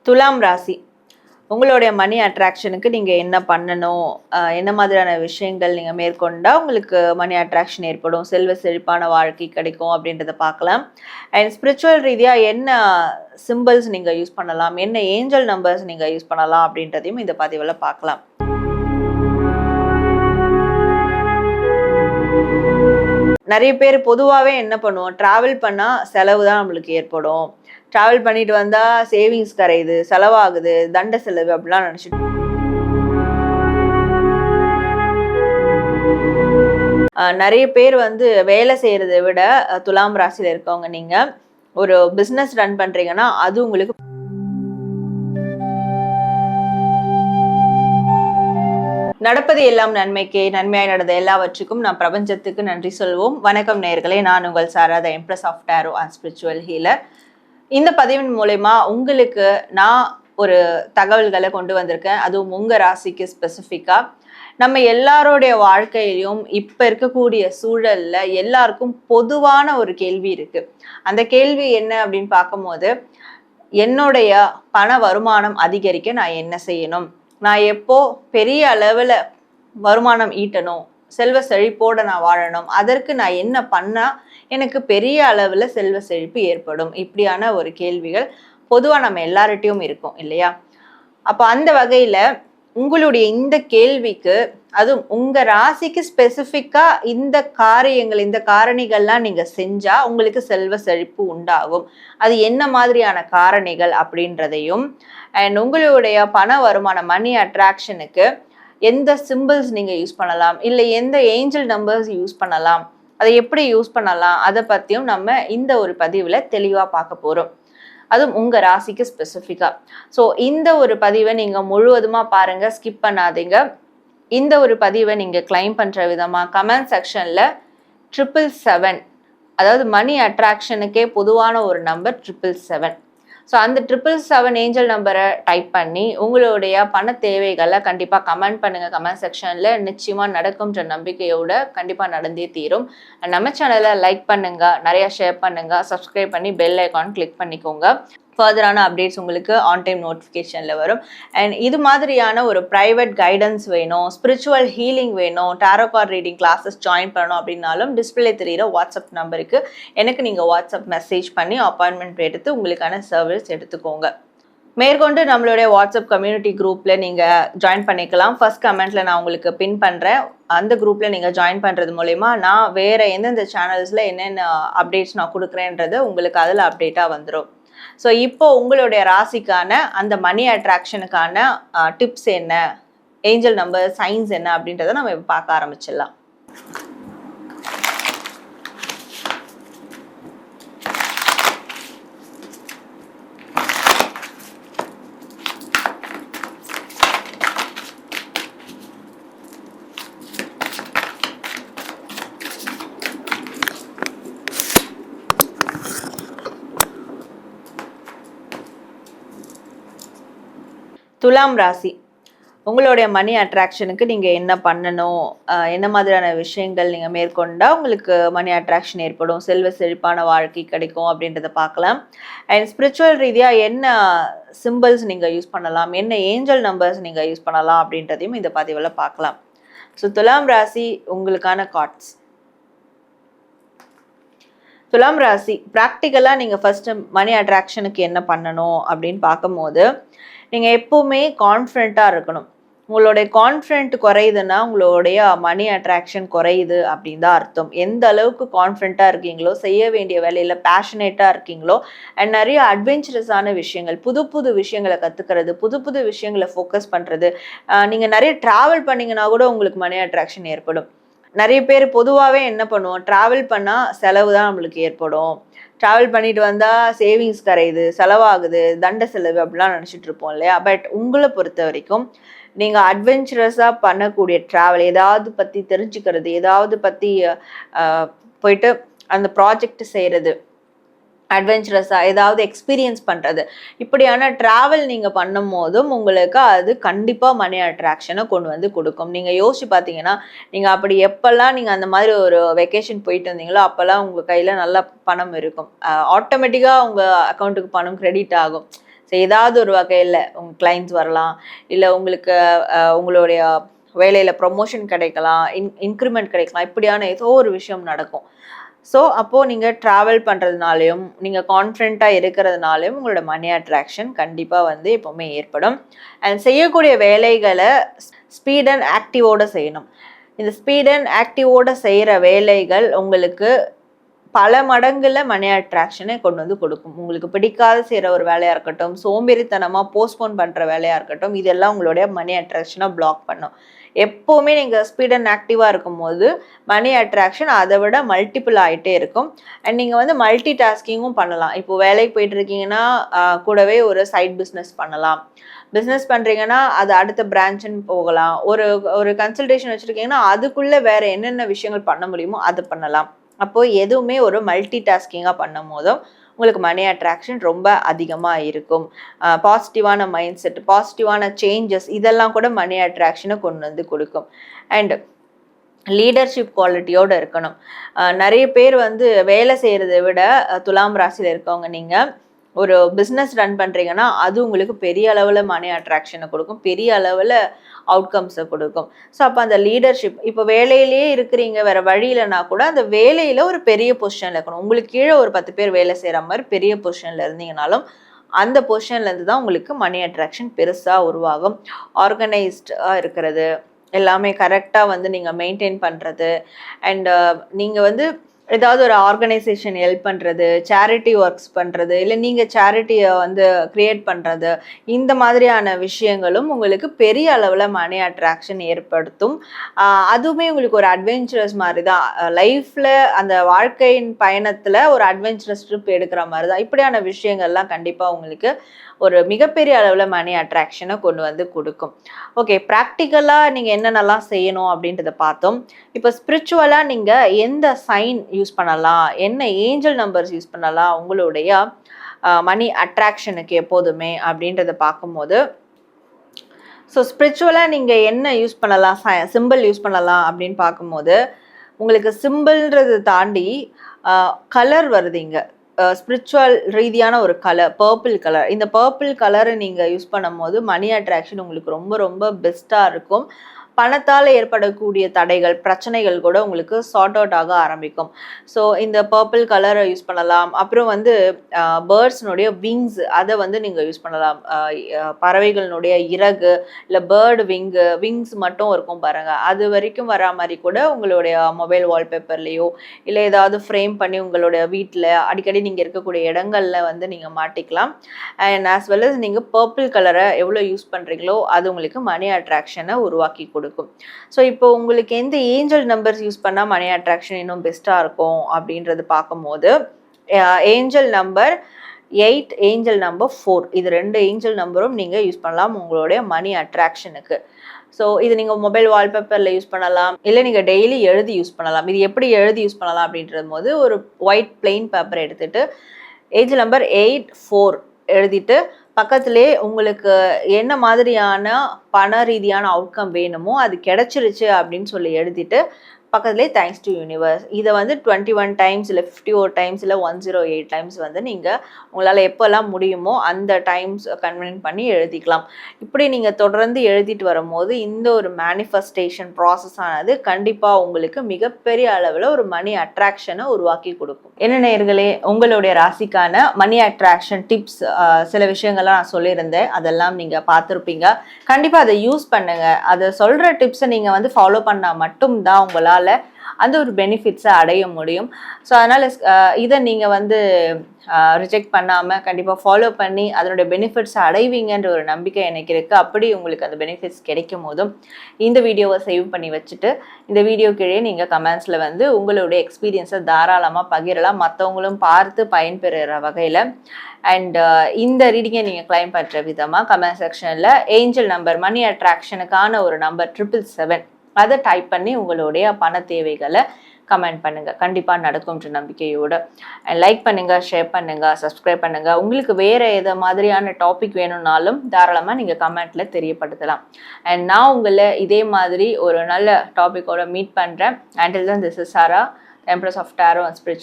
துலாம் ராசி உங்களுடைய மணி அட்ராக்ஷனுக்கு நீங்கள் என்ன பண்ணணும், என்ன மாதிரியான விஷயங்கள் நீங்கள் மேற்கொண்டா உங்களுக்கு மணி அட்ராக்ஷன் ஏற்படும், செல்வ செழிப்பான வாழ்க்கை கிடைக்கும் அப்படின்றத பார்க்கலாம். அண்ட் ஸ்பிரிச்சுவல் ரீதியாக என்ன சிம்பிள்ஸ் நீங்கள் யூஸ் பண்ணலாம், என்ன ஏஞ்சல் நம்பர்ஸ் நீங்கள் யூஸ் பண்ணலாம் அப்படின்றதையும் இந்த பதிவில் பார்க்கலாம். நிறைய பேர் பொதுவாகவே என்ன பண்ணுவோம், ட்ராவல் பண்ணால் செலவு தான் நம்மளுக்கு ஏற்படும், ட்ராவல் பண்ணிட்டு வந்தால் சேவிங்ஸ் கரையுது, செலவாகுது, தண்ட செலவு அப்படிலாம் நினச்சிட்டு நிறைய பேர் வேலை செய்கிறத விட துலாம் ராசியில் இருக்கவங்க நீங்கள் ஒரு பிஸ்னஸ் ரன் பண்ணுறீங்கன்னா அது உங்களுக்கு நடப்பது எல்லாம் நன்மைக்கே, நன்மையாய் நடந்த எல்லாவற்றுக்கும் நாம் பிரபஞ்சத்துக்கு நன்றி சொல்வோம். வணக்கம் நேயர்களே, நான் உங்கள் Sara, the empress of tarot and spiritual healer. இந்த பதிவின் மூலமா உங்களுக்கு நான் ஒரு தகவல்களை கொண்டு வந்திருக்கேன், அதுவும் உங்கள் ராசிக்கு ஸ்பெசிஃபிக்காக. நம்ம எல்லாரோடைய வாழ்க்கையிலையும் இப்போ இருக்கக்கூடிய சூழலில் எல்லாருக்கும் பொதுவான ஒரு கேள்வி இருக்குது. அந்த கேள்வி என்ன அப்படின்னு பார்க்கும்போது, என்னுடைய பண வருமானம் அதிகரிக்க நான் என்ன செய்யணும், நான் எப்போ பெரிய அளவில் வருமானம் ஈட்டணும், செல்வ செழிப்போடு நான் வாழணும், அதற்கு நான் என்ன பண்ணால் எனக்கு பெரிய அளவில் செல்வ செழிப்பு ஏற்படும், இப்படியான ஒரு கேள்விகள் பொதுவாக நம்ம எல்லார்ட்டையும் இருக்கும் இல்லையா? அப்போ அந்த வகையில் உங்களுடைய இந்த கேள்விக்கு, அதுவும் உங்கள் ராசிக்கு ஸ்பெசிஃபிக்காக இந்த காரியங்கள், இந்த காரணிகள்லாம் நீங்கள் செஞ்சால் உங்களுக்கு செல்வ செழிப்பு உண்டாகும், அது என்ன மாதிரியான காரணிகள் அப்படின்றதையும், அண்ட் உங்களுடைய பண வருமானம் மணி அட்ராக்ஷனுக்கு எந்த சிம்பிள்ஸ் நீங்கள் யூஸ் பண்ணலாம், இல்லை எந்த ஏஞ்சல் நம்பர்ஸ் யூஸ் பண்ணலாம், அதை எப்படி யூஸ் பண்ணலாம், அதை பற்றியும் நம்ம இந்த ஒரு பதிவில் தெளிவாக பார்க்க போகிறோம், அதுவும் உங்கள் ராசிக்கு ஸ்பெசிஃபிக்காக. ஸோ இந்த ஒரு பதிவை நீங்கள் முழுவதுமாக பாருங்கள், ஸ்கிப் பண்ணாதீங்க. இந்த ஒரு பதிவை நீங்கள் கிளைம் பண்ணுற விதமாக கமெண்ட் செக்ஷனில் 777, அதாவது மணி அட்ராக்ஷனுக்கே பொதுவான ஒரு நம்பர் 777. ஸோ அந்த 777 ஏஞ்சல் நம்பரை டைப் பண்ணி உங்களுடைய பண தேவைகளை கண்டிப்பாக கமெண்ட் பண்ணுங்கள் கமெண்ட் செக்ஷனில். நிச்சயமாக நடக்கும்ன்ற நம்பிக்கையோட கண்டிப்பாக நடந்தே தீரும். நம்ம சேனலை லைக் பண்ணுங்கள், நிறையா ஷேர் பண்ணுங்கள், சப்ஸ்கிரைப் பண்ணி பெல் ஐக்கான் கிளிக் பண்ணிக்கோங்க. ஃபர்தரான அப்டேட்ஸ் உங்களுக்கு ஆன் டைம் நோட்டிஃபிகேஷனில் வரும். அண்ட் இது மாதிரியான ஒரு ப்ரைவேட் கைடன்ஸ் வேணும், ஸ்பிரிச்சுவல் ஹீலிங் வேணும், tarot card reading classes join பண்ணணும் அப்படின்னாலும் டிஸ்பிளே தெரிகிற வாட்ஸ்அப் நம்பருக்கு எனக்கு நீங்கள் வாட்ஸ்அப் மெசேஜ் பண்ணி அப்பாயின்மெண்ட் எடுத்து உங்களுக்கான சர்வீஸ் எடுத்துக்கோங்க. மேற்கொண்டு நம்மளுடைய வாட்ஸ்அப் கம்யூனிட்டி குரூப்பில் நீங்கள் ஜாயின் பண்ணிக்கலாம். ஃபர்ஸ்ட் கமெண்ட்டில் நான் உங்களுக்கு பின் பண்ணுறேன். அந்த குரூப்பில் நீங்கள் ஜாயின் பண்ணுறது மூலயமா நான் வேறு எந்தெந்த சேனல்ஸில் என்னென்ன அப்டேட்ஸ் நான் கொடுக்குறேன்றது உங்களுக்கு அதில் அப்டேட்டாக வந்துடும். ஸோ இப்போ உங்களுடைய ராசிக்கான அந்த மணி அட்ராக்ஷனுக்கான டிப்ஸ் என்ன, ஏஞ்சல் நம்பர் சைன்ஸ் என்ன அப்படின்றத நம்ம இப்போ பார்க்க ஆரம்பிச்சிடலாம். துலாம் ராசி உங்களுடைய மணி அட்ராக்ஷனுக்கு நீங்கள் என்ன பண்ணணும், என்ன மாதிரியான விஷயங்கள் நீங்கள் மேற்கொண்டா உங்களுக்கு மணி அட்ராக்ஷன் ஏற்படும், செல்வ செழிப்பான வாழ்க்கை கிடைக்கும் அப்படின்றத பார்க்கலாம். அண்ட் ஸ்பிரிச்சுவல் ரீதியாக என்ன சிம்பிள்ஸ் நீங்கள் யூஸ் பண்ணலாம், என்ன ஏஞ்சல் நம்பர்ஸ் நீங்கள் யூஸ் பண்ணலாம் அப்படின்றதையும் இந்த பதிவில் பார்க்கலாம். ஸோ துலாம் ராசி உங்களுக்கான கார்ட்ஸ். துலாம் ராசி ப்ராக்டிக்கலாக நீங்கள் ஃபஸ்ட்டு மணி அட்ராக்ஷனுக்கு என்ன பண்ணணும் அப்படின்னு பார்க்கும்போது, நீங்கள் எப்போவுமே கான்ஃபிடென்ட்டாக இருக்கணும். உங்களுடைய கான்ஃபிடென்ட் குறையுதுன்னா உங்களுடைய மணி அட்ராக்ஷன் குறையுது அப்படின்னு தான் அர்த்தம். எந்த அளவுக்கு கான்ஃபிடென்ட்டாக இருக்கீங்களோ, செய்ய வேண்டிய வேலையில் பேஷனேட்டாக இருக்கீங்களோ, அண்ட் நிறைய அட்வென்ச்சரஸான விஷயங்கள், புது புது விஷயங்களை கற்றுக்கிறது, புது புது விஷயங்களை ஃபோக்கஸ் பண்ணுறது, நீங்கள் நிறைய ட்ராவல் பண்ணிங்கன்னா கூட உங்களுக்கு மணி அட்ராக்ஷன் ஏற்படும். நிறைய பேர் பொதுவாகவே என்ன பண்ணுவோம், ட்ராவல் பண்ணால் செலவு தான் நம்மளுக்கு ஏற்படும், ட்ராவல் பண்ணிட்டு வந்தால் சேவிங்ஸ் கரையுது, செலவாகுது, தண்ட செலவு அப்படிலாம் நினச்சிட்டு இருப்போம் இல்லையா? பட் உங்களை பொறுத்த வரைக்கும் நீங்கள் அட்வென்ச்சரஸாக பண்ணக்கூடிய ட்ராவல், ஏதாவது பற்றி தெரிஞ்சுக்கிறது, ஏதாவது பற்றி போயிட்டு அந்த ப்ராஜெக்ட் செய்கிறது, அட்வென்ச்சரஸாக ஏதாவது எக்ஸ்பீரியன்ஸ் பண்ணுறது, இப்படியான ட்ராவல் நீங்கள் பண்ணும் போதும் உங்களுக்கு அது கண்டிப்பாக மணி அட்ராக்ஷனை கொண்டு வந்து கொடுக்கும். நீங்கள் யோசிச்சு பார்த்தீங்கன்னா, நீங்கள் அப்படி எப்போல்லாம் நீங்கள் அந்த மாதிரி ஒரு வெக்கேஷன் போயிட்டு வந்தீங்களோ அப்போல்லாம் உங்கள் கையில் நல்ல பணம் இருக்கும், ஆட்டோமேட்டிக்காக உங்கள் அக்கௌண்ட்டுக்கு பணம் கிரெடிட் ஆகும். ஸோ ஏதாவது ஒரு வகையில் உங்கள் கிளைண்ட்ஸ் வரலாம், இல்லை உங்களுக்கு உங்களுடைய வேலையில் ப்ரொமோஷன் கிடைக்கலாம், இன்க்ரிமெண்ட் கிடைக்கலாம், இப்படியான ஏதோ ஒரு விஷயம் நடக்கும். ஸோ அப்போது நீங்கள் ட்ராவல் பண்ணுறதுனாலையும் நீங்கள் கான்ஃபிடென்ட்டாக இருக்கிறதுனாலையும் உங்களோட மணி அட்ராக்ஷன் கண்டிப்பாக வந்து எப்போவுமே ஏற்படும். அண்ட் செய்யக்கூடிய வேலைகளை ஸ்பீட் அண்ட் ஆக்டிவோடு செய்யணும். இந்த ஸ்பீட் அண்ட் ஆக்டிவோடு செய்கிற வேலைகள் உங்களுக்கு பல மடங்குல மணி அட்ராக்ஷனை கொண்டு வந்து கொடுக்கும். உங்களுக்கு பிடிக்காத செய்கிற ஒரு வேலையாக இருக்கட்டும், சோம்பேறித்தனமாக போஸ்ட்போன் பண்ணுற வேலையாக இருக்கட்டும், இதெல்லாம் உங்களுடைய மணி அட்ராக்ஷனை பிளாக் பண்ணும். எப்போவுமே நீங்கள் ஸ்பீட் அண்ட் ஆக்டிவாக இருக்கும்போது மணி அட்ராக்ஷன் அதை விட மல்டிபிள் ஆகிட்டே இருக்கும். அண்ட் நீங்கள் வந்து மல்டி டாஸ்கிங்கும் பண்ணலாம். இப்போது வேலைக்கு போயிட்டு இருக்கீங்கன்னா கூடவே ஒரு சைட் பிஸ்னஸ் பண்ணலாம். பிஸ்னஸ் பண்ணுறீங்கன்னா அது அடுத்த பிரான்ச்சுன்னு போகலாம். ஒரு கன்சல்டேஷன் வச்சுருக்கீங்கன்னா அதுக்குள்ளே வேறு என்னென்ன விஷயங்கள் பண்ண முடியுமோ அது பண்ணலாம். அப்போது எதுவுமே ஒரு மல்டி டாஸ்கிங்காக பண்ணும் போதும் உங்களுக்கு மணி அட்ராக்ஷன் ரொம்ப அதிகமாக இருக்கும். பாசிட்டிவான மைண்ட் செட், பாசிட்டிவான சேஞ்சஸ், இதெல்லாம் கூட மணி அட்ராக்ஷனை கொண்டு வந்து கொடுக்கும். அண்ட் லீடர்ஷிப் குவாலிட்டியோடு இருக்கணும். நிறைய பேர் வந்து வேலை செய்கிறத விட துலாம் ராசியில் இருக்கவங்க நீங்கள் ஒரு பிஸ்னஸ் ரன் பண்ணுறீங்கன்னா அது உங்களுக்கு பெரிய அளவில் மணி அட்ராக்ஷனை கொடுக்கும், பெரிய அளவில் அவுட்கம்ஸை கொடுக்கும். ஸோ அப்போ அந்த லீடர்ஷிப், இப்போ வேலையிலேயே இருக்கிறீங்க, வேறு வழி இல்லைனா கூட அந்த வேலையில் ஒரு பெரிய பொசிஷனில் இருக்கணும். உங்களுக்கு கீழே ஒரு 10 பேர் வேலை செய்கிற மாதிரி பெரிய பொசிஷனில் இருந்தீங்கனாலும் அந்த பொசிஷன்லேருந்து தான் உங்களுக்கு மணி அட்ராக்ஷன் பெருசாக உருவாகும். ஆர்கனைஸ்டாக இருக்கிறது, எல்லாமே கரெக்டாக வந்து நீங்கள் மெயின்டைன் பண்ணுறது, அண்ட் நீங்கள் வந்து ஏதாவது ஒரு ஆர்கனைசேஷன் ஹெல்ப் பண்ணுறது, சேரிட்டி ஒர்க்ஸ் பண்ணுறது, இல்லை நீங்கள் சேரிட்டியை வந்து க்ரியேட் பண்ணுறது, இந்த மாதிரியான விஷயங்களும் உங்களுக்கு பெரிய அளவில் மணி அட்ராக்ஷன் ஏற்படுத்தும். அதுவுமே உங்களுக்கு ஒரு அட்வென்ச்சரஸ் மாதிரி தான். லைஃப்பில் அந்த வாழ்க்கையின் பயணத்தில் ஒரு அட்வென்ச்சரஸ் ட்ரிப் எடுக்கிற மாதிரி தான். இப்படியான விஷயங்கள்லாம் கண்டிப்பாக உங்களுக்கு ஒரு மிகப்பெரிய அளவில் மணி அட்ராக்ஷனை கொண்டு வந்து கொடுக்கும். ஓகே, ப்ராக்டிக்கலாக நீங்கள் என்னென்னலாம் செய்யணும் அப்படின்றத பார்த்தோம். இப்போ ஸ்பிரிச்சுவலாக நீங்கள் எந்த சைன் யூஸ் பண்ணலாம், என்ன ஏஞ்சல் நம்பர்ஸ் யூஸ் பண்ணலாம் உங்களுடைய மணி அட்ராக்ஷனுக்கு எப்போதுமே அப்படின்றத பார்க்கும்போது, ஸோ ஸ்பிரிச்சுவலாக நீங்கள் என்ன யூஸ் பண்ணலாம், சிம்பிள் யூஸ் பண்ணலாம் அப்படின்னு பார்க்கும்போது உங்களுக்கு சிம்பிள்ன்றதை தாண்டி கலர் வருதுங்க. ஸ்பிரிச்சுவல் ரீதியான ஒரு கலர், பர்பிள் கலர். இந்த பர்பிள் கலரை நீங்கள் யூஸ் பண்ணும் போது மணி அட்ராக்ஷன் உங்களுக்கு ரொம்ப ரொம்ப பெஸ்ட்டாக இருக்கும். பணத்தால் ஏற்படக்கூடிய தடைகள், பிரச்சனைகள் கூட உங்களுக்கு சார்ட் அவுட் ஆக ஆரம்பிக்கும். ஸோ இந்த பர்பிள் கலரை யூஸ் பண்ணலாம். அப்புறம் வந்து பேர்ட்ஸ்னுடைய விங்ஸ், அதை வந்து நீங்கள் யூஸ் பண்ணலாம். பறவைகளினுடைய இறகு, இல்லை பேர்டு விங்ஸ் மட்டும் இருக்கும் பாருங்கள், அது வரைக்கும் வரா மாதிரி கூட உங்களுடைய மொபைல் வால்பேப்பர்லேயோ இல்லை ஏதாவது ஃப்ரேம் பண்ணி உங்களுடைய வீட்டில் அடிக்கடி நீங்கள் இருக்கக்கூடிய இடங்களில் வந்து நீங்கள் மாட்டிக்கலாம். அண்ட் ஆஸ் வெல் அஸ் நீங்கள் பர்பிள் கலரை எவ்வளோ யூஸ் பண்ணுறீங்களோ அது உங்களுக்கு மணி அட்ராக்ஷனை உருவாக்கி கொடுக்கும். ஸோ இப்போ உங்களுக்கு எந்த ஏஞ்சல் நம்பர்ஸ் யூஸ் பண்ணால் மணி அட்ராக்ஷன் இன்னும் பெஸ்ட்டாக இருக்கும் அப்படின்றது பார்க்கும்போது ஏஞ்சல் நம்பர் 8, ஏஞ்சல் நம்பர் 4, இது 2 ஏஞ்சல் நம்பரும் நீங்கள் யூஸ் பண்ணலாம் உங்களுடைய மணி அட்ராக்ஷனுக்கு. ஸோ இது நீங்கள் மொபைல் வால்பேப்பரில் யூஸ் பண்ணலாம், இல்லை நீங்கள் டெய்லி எழுதி யூஸ் பண்ணலாம். இது எப்படி எழுதி யூஸ் பண்ணலாம் அப்படின்றது போது ஒரு ஒயிட் பிளெயின் பேப்பர் எடுத்துகிட்டு ஏஞ்சல் நம்பர் 8, 4 எழுதிட்டு பக்கத்துலேயே உங்களுக்கு என்ன மாதிரியான பண ரீதியான அவுட்கம் வேணுமோ அது கிடைச்சிருச்சு அப்படின்னு சொல்லி எழுதிட்டு பக்கத்துலேயே தேங்க்ஸ் டு யூனிவர்ஸ், இதை வந்து 21 டைம்ஸ் இல்லை 51 டைம்ஸ் இல்லை 108 டைம்ஸ் வந்து நீங்கள் உங்களால் எப்போல்லாம் முடியுமோ அந்த டைம்ஸ் கன்வென்ட் பண்ணி எழுதிக்கலாம். இப்படி நீங்கள் தொடர்ந்து எழுதிட்டு வரும்போது இந்த ஒரு மேனிஃபெஸ்டேஷன் ப்ராசஸ் ஆனது கண்டிப்பாக உங்களுக்கு மிகப்பெரிய அளவில் ஒரு மணி அட்ராக்ஷனை உருவாக்கி கொடுக்கும். என்ன நேயர்களே, உங்களுடைய ராசிக்கான மணி அட்ராக்ஷன் டிப்ஸ் சில விஷயங்கள்லாம் நான் சொல்லியிருந்தேன், அதெல்லாம் நீங்கள் பார்த்துருப்பீங்க. கண்டிப்பாக அதை யூஸ் பண்ணுங்கள். அதை சொல்கிற டிப்ஸை நீங்கள் வந்து ஃபாலோ பண்ணால் மட்டும்தான் உங்களால் அந்த ஒரு பெனிஃபிட்ஸை அடைய முடியும். ஸோ அதனால் இதை நீங்கள் வந்து ரிஜெக்ட் பண்ணாமல் கண்டிப்பாக ஃபாலோ பண்ணி அதனுடைய பெனிஃபிட்ஸை அடைவீங்கன்ற ஒரு நம்பிக்கை எனக்கு இருக்குது. அப்படி உங்களுக்கு அந்த பெனிஃபிட்ஸ் கிடைக்கும் போதும் இந்த வீடியோவை சேவ் பண்ணி வச்சுட்டு இந்த வீடியோ கீழே நீங்கள் கமெண்ட்ஸில் வந்து உங்களுடைய எக்ஸ்பீரியன்ஸை தாராளமாக பகிரலாம், மற்றவங்களும் பார்த்து பயன்பெறுகிற வகையில். அண்ட் இந்த ரீடிங்கை நீங்கள் கிளைம் பண்ணுற விதமாக கமெண்ட் செக்ஷனில் ஏஞ்சல் நம்பர், மணி அட்ராக்ஷனுக்கான ஒரு நம்பர் 777 அதை டைப் பண்ணி உங்களுடைய பண தேவைகளை கமெண்ட் பண்ணுங்கள். கண்டிப்பாக நடக்கும்ன்ற நம்பிக்கையோடு லைக் பண்ணுங்கள், ஷேர் பண்ணுங்கள், சப்ஸ்கிரைப் பண்ணுங்கள். உங்களுக்கு வேறு எதை மாதிரியான டாபிக் வேணும்னாலும் தாராளமாக நீங்கள் கமெண்ட்டில் தெரியப்படுத்தலாம். அண்ட் நான் உங்களை இதே மாதிரி ஒரு நல்ல டாப்பிக்கோட மீட் பண்ணுறேன். Until then, this is Sarah, Empress of Tarot and Spiritual.